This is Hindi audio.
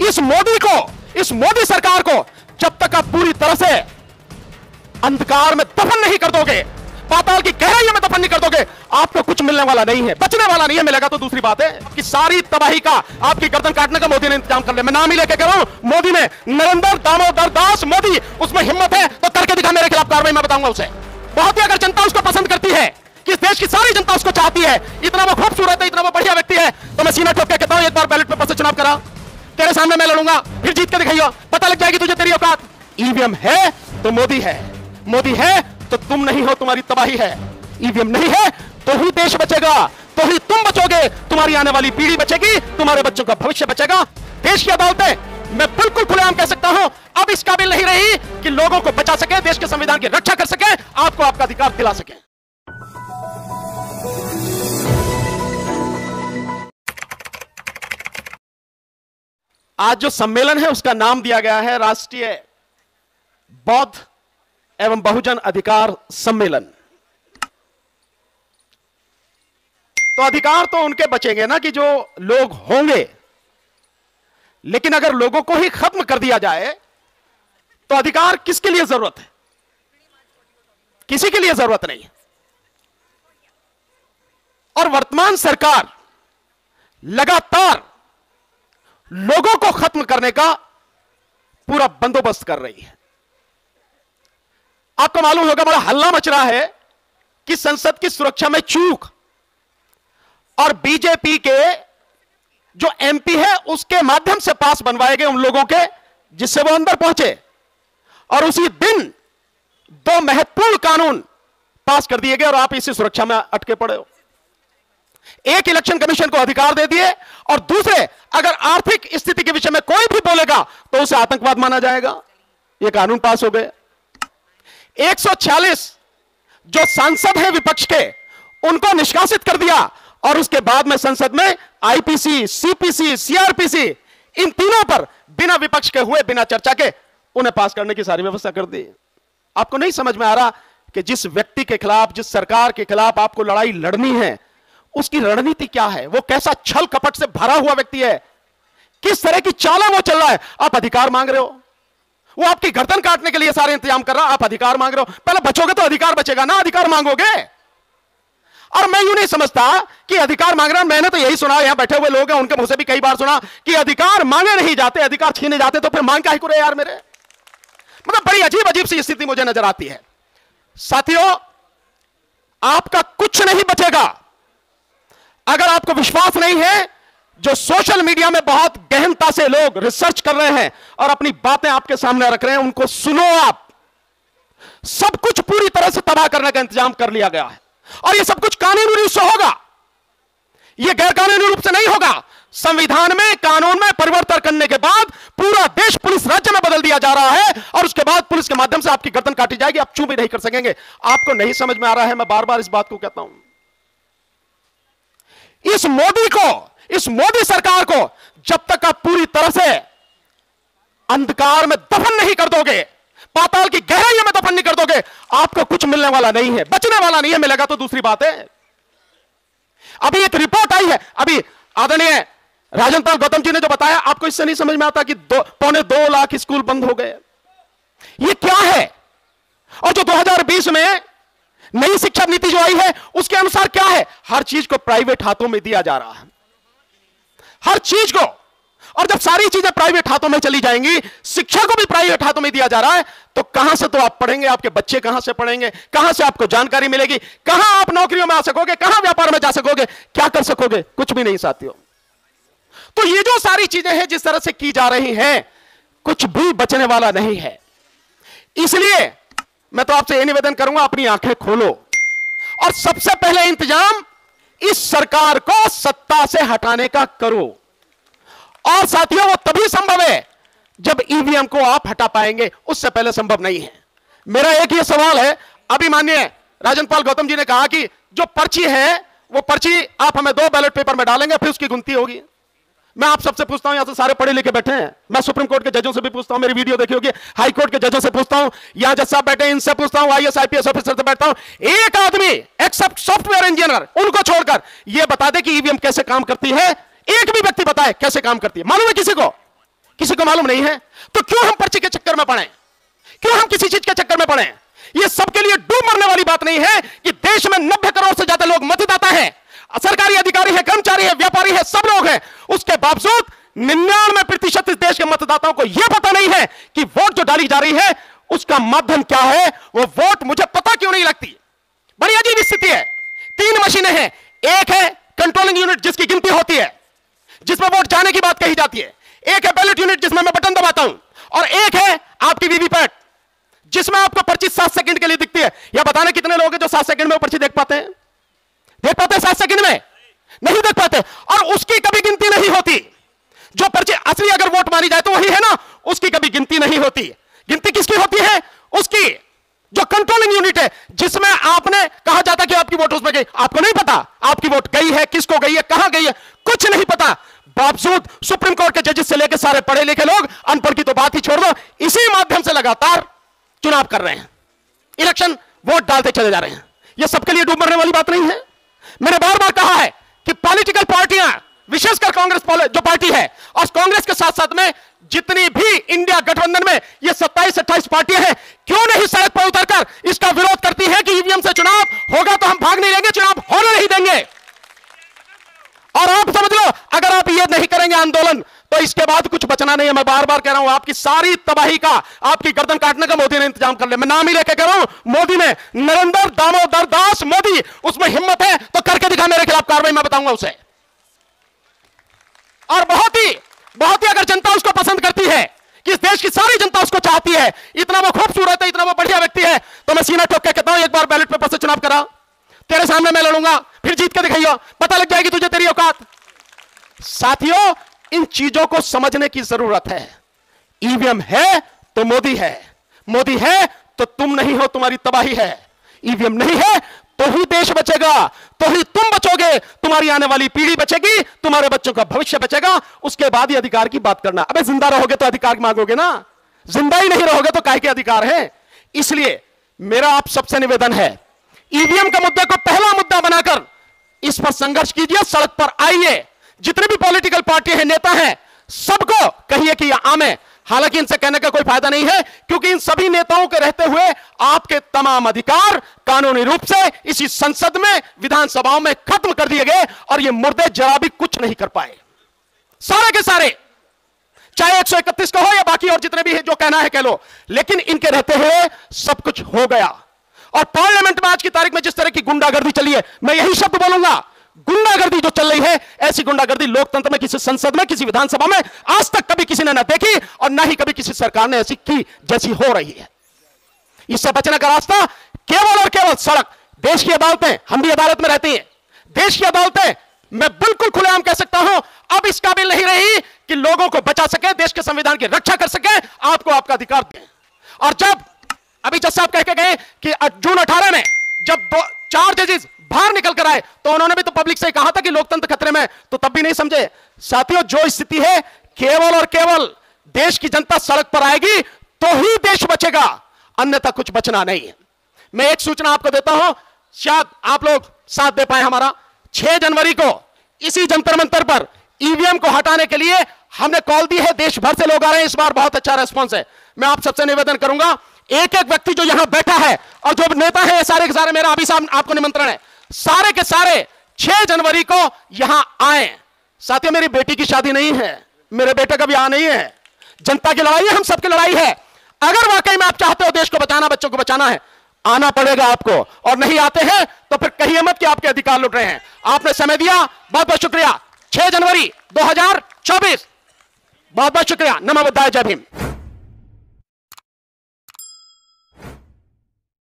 इस मोदी सरकार को जब तक आप पूरी तरह से अंधकार में दफन नहीं कर दोगे, पाताल की गहराइयों में दफन नहीं कर दोगे, आपको कुछ मिलने वाला नहीं है, बचने वाला नहीं है। मिलेगा तो दूसरी बात है कि सारी तबाही का, आपकी गर्दन काटने का मोदी ने इंतजाम कर लिया। मैं नाम ही लेके कह रहा हूं, मोदी ने, नरेंद्र दामोदर दास मोदी, उसमें हिम्मत है तो करके दिखा, मेरे खिलाफ कार्रवाई मैं बताऊंगा उसे। बहुत ही अगर जनता उसको पसंद करती है, कि इस देश की सारी जनता उसको चाहती है, इतना वो खूबसूरत है, इतना वो बढ़िया व्यक्ति है, तो मैं सीना ठोक के कहता हूं, एक बार बैलेट पेपर से चुनाव करा, तेरे सामने मैं लड़ूंगा, फिर जीत के दिखाइयो, पता लग जाएगी तुझे तेरी औकात। ईवीएम है तो मोदी है, मोदी है तो तुम नहीं हो, तुम्हारी तबाही है। ईवीएम नहीं है तो ही देश बचेगा, तो ही तुम बचोगे, तुम्हारी आने वाली पीढ़ी बचेगी, तुम्हारे बच्चों का भविष्य बचेगा। देश की अदालतें मैं बिल्कुल खुलेआम कह सकता हूं, अब इस काबिल नहीं रही कि लोगों को बचा सके, देश के संविधान की रक्षा कर सके, आपको आपका अधिकार दिला सके। आज जो सम्मेलन है उसका नाम दिया गया है राष्ट्रीय बौद्ध एवं बहुजन अधिकार सम्मेलन। तो अधिकार तो उनके बचेंगे ना कि जो लोग होंगे, लेकिन अगर लोगों को ही खत्म कर दिया जाए तो अधिकार किसके लिए जरूरत है? किसी के लिए जरूरत नहीं। और वर्तमान सरकार लगातार लोगों को खत्म करने का पूरा बंदोबस्त कर रही है। आपको मालूम होगा, बड़ा हल्ला मच रहा है कि संसद की सुरक्षा में चूक, और बीजेपी के जो एमपी है उसके माध्यम से पास बनवाए गए उन लोगों के जिससे वो अंदर पहुंचे, और उसी दिन 2 महत्वपूर्ण कानून पास कर दिए गए और आप इसी सुरक्षा में अटके पड़े हो। एक, इलेक्शन कमीशन को अधिकार दे दिए, और दूसरे, अगर आर्थिक स्थिति के विषय में कोई भी बोलेगा तो उसे आतंकवाद माना जाएगा। यह कानून पास हो गए। 146 जो सांसद हैं विपक्ष के, उनको निष्कासित कर दिया, और उसके बाद में संसद में आईपीसी, सीपीसी, सीआरपीसी, इन तीनों पर बिना विपक्ष के हुए, बिना चर्चा के उन्हें पास करने की सारी व्यवस्था कर दी। आपको नहीं समझ में आ रहा कि जिस व्यक्ति के खिलाफ, जिस सरकार के खिलाफ आपको लड़ाई लड़नी है, उसकी रणनीति क्या है, वो कैसा छल कपट से भरा हुआ व्यक्ति है, किस तरह की चालें वो चल रहा है। आप अधिकार मांग रहे हो, वो आपकी गर्दन काटने के लिए सारे इंतजाम कर रहा, आप अधिकार मांग रहे हो। पहले बचोगे तो अधिकार बचेगा ना, अधिकार मांगोगे। और मैं यूं नहीं समझता कि अधिकार मांग रहा, मैंने तो यही सुना, यहां बैठे हुए लोग हैं उनके मुंह से भी कई बार सुना कि अधिकार मांगे नहीं जाते, अधिकार छीने जाते, तो फिर मांग क्या ही करे यार मेरे। मतलब बड़ी अजीब अजीब सी स्थिति मुझे नजर आती है। साथियों, आपका कुछ नहीं बचेगा अगर आपको विश्वास नहीं है। जो सोशल मीडिया में बहुत गहनता से लोग रिसर्च कर रहे हैं और अपनी बातें आपके सामने रख रहे हैं, उनको सुनो। आप सब कुछ पूरी तरह से तबाह करने का इंतजाम कर लिया गया है, और यह सब कुछ कानूनी रूप से होगा, यह गैर कानूनी रूप से नहीं होगा। संविधान में, कानून में परिवर्तन करने के बाद पूरा देश पुलिस राज्य में बदल दिया जा रहा है, और उसके बाद पुलिस के माध्यम से आपकी गर्दन काटी जाएगी, आप चूं भी नहीं कर सकेंगे। आपको नहीं समझ में आ रहा है, मैं बार बार इस बात को कहता हूं। इस मोदी सरकार को जब तक आप पूरी तरह से अंधकार में दफन नहीं कर दोगे, पाताल की गहराइयों में दफन नहीं कर दोगे, आपको कुछ मिलने वाला नहीं है, बचने वाला नहीं है। मिलेगा तो दूसरी बात है। अभी एक रिपोर्ट आई है, अभी आदरणीय राजन पाल गौतम जी ने जो बताया, आपको इससे नहीं समझ में आता कि 2.25 लाख स्कूल बंद हो गए। ये क्या है? और जो 2020 में नई शिक्षा नीति जो आई है उसके अनुसार क्या है? हर चीज को प्राइवेट हाथों में दिया जा रहा है, हर चीज को। और जब सारी चीजें प्राइवेट हाथों में चली जाएंगी, शिक्षा को भी प्राइवेट हाथों में दिया जा रहा है, तो कहां से तो आप पढ़ेंगे, आपके बच्चे कहां से पढ़ेंगे, कहां से आपको जानकारी मिलेगी, कहां आप नौकरियों में आ सकोगे, कहां व्यापार में जा सकोगे, क्या कर सकोगे? कुछ भी नहीं साथियों। तो ये जो सारी चीजें हैं जिस तरह से की जा रही हैं, कुछ भी बचने वाला नहीं है। इसलिए मैं तो आपसे यह निवेदन करूंगा, अपनी आंखें खोलो और सबसे पहले इंतजाम इस सरकार को सत्ता से हटाने का करो। और साथियों, वो तभी संभव है जब ईवीएम को आप हटा पाएंगे, उससे पहले संभव नहीं है। मेरा एक ही सवाल है, अभी माननीय राजन पाल गौतम जी ने कहा कि जो पर्ची है वो पर्ची आप हमें 2 बैलेट पेपर में डालेंगे, फिर उसकी गिनती होगी। मैं आप सबसे पूछता हूं, यहां से सारे पढ़े लिखे बैठे हैं, मैं सुप्रीम कोर्ट के जजों से भी पूछता हूं, मेरी वीडियो देखी होगी, हाई कोर्ट के जजों से पूछता हूं, यहां जज साहब बैठे इनसे पूछता हूं, आईएएस आईपीएस ऑफिसर से बैठता हूं, एक आदमी एक्सेप्ट सॉफ्टवेयर इंजीनियर उनको छोड़कर यह बता दे कि ईवीएम कैसे काम करती है, एक भी व्यक्ति बताए कैसे काम करती है, मालूम है किसी को? किसी को मालूम नहीं है। तो क्यों हम पर्ची के चक्कर में पड़े, क्यों हम किसी चीज के चक्कर में पड़े? यह सबके लिए डूब मरने वाली बात नहीं है कि देश में 90 करोड़ से ज्यादा लोग मतदाता हैं, सरकारी अधिकारी है, कर्मचारी है, व्यापारी है, सब लोग हैं। उसके बावजूद 99% इस देश के मतदाताओं को यह पता नहीं है कि वोट जो डाली जा रही है उसका माध्यम क्या है, वो वोट मुझे पता क्यों नहीं लगती। बड़ी अजीब स्थिति है। 3 मशीनें हैं, एक है कंट्रोलिंग यूनिट जिसकी गिनती होती है, जिसमें वोट जाने की बात कही जाती है, एक है बैलेट यूनिट जिसमें मैं बटन दबाता हूं, और एक है आपकी वीवीपैट जिसमें आपको पर्ची 7 सेकंड के लिए दिखती है। यह बताने कितने लोग हैं जो 7 सेकंड में पर्ची देख पाते हैं? 7 सेकंड में नहीं देख पाते, और उसकी कभी गिनती नहीं होती। जो पर्ची असली अगर वोट मानी जाए तो वही है ना, उसकी कभी गिनती नहीं होती। गिनती किसकी होती है? उसकी जो कंट्रोलिंग यूनिट है, जिसमें आपने कहा जाता कि आपकी वोट उसमें गई, आपको नहीं पता आपकी वोट गई है, किसको गई है, कहां गई है, कुछ नहीं पता। बावजूद सुप्रीम कोर्ट के जजेस से लेकर सारे पढ़े लिखे लोग, अनपढ़ की तो बात ही छोड़ दो, इसी माध्यम से लगातार चुनाव कर रहे हैं, इलेक्शन वोट डालते चले जा रहे हैं। यह सबके लिए डूब मरने वाली बात नहीं है। मैंने बार बार कहा है कि पॉलिटिकल पार्टियां, विशेषकर कांग्रेस जो पार्टी है, और कांग्रेस के साथ साथ में जितनी भी इंडिया गठबंधन में ये 27-28 पार्टियां हैं, क्यों नहीं सड़क पर उतरकर इसका विरोध करती है कि ईवीएम से चुनाव होगा तो हम भाग नहीं लेंगे, चुनाव होने नहीं देंगे। और आप समझ लो, अगर आप ये नहीं करेंगे आंदोलन, तो इसके बाद कुछ बचना नहीं है। मैं बार बार कह रहा हूं, आपकी सारी तबाही का, आपकी गर्दन काटने का मोदी ने इंतजाम कर लिया। मैं नाम ही लेके कह रहा हूं, मोदी ने, नरेंद्र दामोदर दास मोदी, उसमें हिम्मत है तो करके दिखा, मेरे खिलाफ कार्रवाई मैं बताऊंगा उसे। और बहुत ही अगर जनता उसको पसंद करती है, कि इस देश की सारी जनता उसको चाहती है, इतना वो खूबसूरत है, इतना वो बढ़िया व्यक्ति है, तो मैं सीना ठोक के कहता हूं, एक बार बैलेट पेपर से चुनाव करा, तेरे सामने मैं लड़ूंगा, फिर जीत के दिखाइयो, पता लग जाएगी तुझे तेरी औकात। साथियों, इन चीजों को समझने की जरूरत है। ईवीएम है तो मोदी है, मोदी है तो तुम नहीं हो, तुम्हारी तबाही है। ईवीएम नहीं है तो ही देश बचेगा, तो ही तुम बचोगे, तुम्हारी आने वाली पीढ़ी बचेगी, तुम्हारे बच्चों का भविष्य बचेगा। उसके बाद ही अधिकार की बात करना। अबे जिंदा रहोगे तो अधिकार मांगोगे ना, जिंदा ही नहीं रहोगे तो काहे के अधिकार है। इसलिए मेरा आप सबसे निवेदन है, ईवीएम के मुद्दे को पहला मुद्दा बनाकर इस पर संघर्ष कीजिए, सड़क पर आइए। जितने भी पॉलिटिकल पार्टी हैं, नेता हैं, सबको कहिए कि यह आम है। हालांकि इनसे कहने का कोई फायदा नहीं है, क्योंकि इन सभी नेताओं के रहते हुए आपके तमाम अधिकार कानूनी रूप से इसी संसद में, विधानसभाओं में खत्म कर दिए गए, और ये मुर्दे जरा भी कुछ नहीं कर पाए, सारे के सारे, चाहे 131 का हो या बाकी और जितने भी है, जो कहना है कह लो, लेकिन इनके रहते हुए सब कुछ हो गया। और पार्लियामेंट में आज की तारीख में जिस तरह की गुंडागर्दी चली है, मैं यही शब्द बोलूंगा, गुंडागर्दी जो चल रही है, ऐसी गुंडागर्दी लोकतंत्र में, किसी संसद में, किसी विधानसभा में आज तक कभी किसी ने ना देखी, और ना ही कभी किसी सरकार ने ऐसी की जैसी हो रही है। इससे बचने का रास्ता केवल और केवल सड़क। देश की अदालतें, हम भी अदालत में रहती हैं, देश की अदालतें मैं बिल्कुल खुलेआम कह सकता हूं, अब इस काबिल नहीं रही कि लोगों को बचा सके, देश के संविधान की रक्षा कर सके, आपको आपका अधिकार दें। और जब अभी जज साहब कह के गए कि जून 18 में जब 4 जजेस बाहर निकल कर आए, तो उन्होंने भी तो पब्लिक से कहा था कि लोकतंत्र खतरे में, तो तब भी नहीं समझे। साथियों, जो स्थिति है, केवल और केवल देश की जनता सड़क पर आएगी तो ही देश बचेगा, अन्यथा कुछ बचना नहीं है। मैं एक सूचना आपको देता हूं, शायद आप लोग साथ दे पाए हमारा। 6 जनवरी को इसी जंतर मंतर पर ईवीएम को हटाने के लिए हमने कॉल दी है, देश भर से लोग आ रहे हैं, इस बार बहुत अच्छा रेस्पॉन्स है। मैं आप सबसे निवेदन करूंगा, एक एक व्यक्ति जो यहां बैठा है और जो नेता है, सारे के सारे, मेरा अभी साहब आपको निमंत्रण है, सारे के सारे 6 जनवरी को यहां आए। साथियों, मेरी बेटी की शादी नहीं है, मेरे बेटे का ब्याह नहीं है, जनता की लड़ाई है, हम सबकी लड़ाई है। अगर वाकई में आप चाहते हो देश को बचाना, बच्चों को बचाना है, आना पड़ेगा आपको, और नहीं आते हैं तो फिर कहिए मत कि आपके अधिकार लुट रहे हैं। आपने समय दिया, बहुत बहुत शुक्रिया। 6 जनवरी 2024, बहुत बहुत शुक्रिया। नमो बुद्धाय, जय भीम।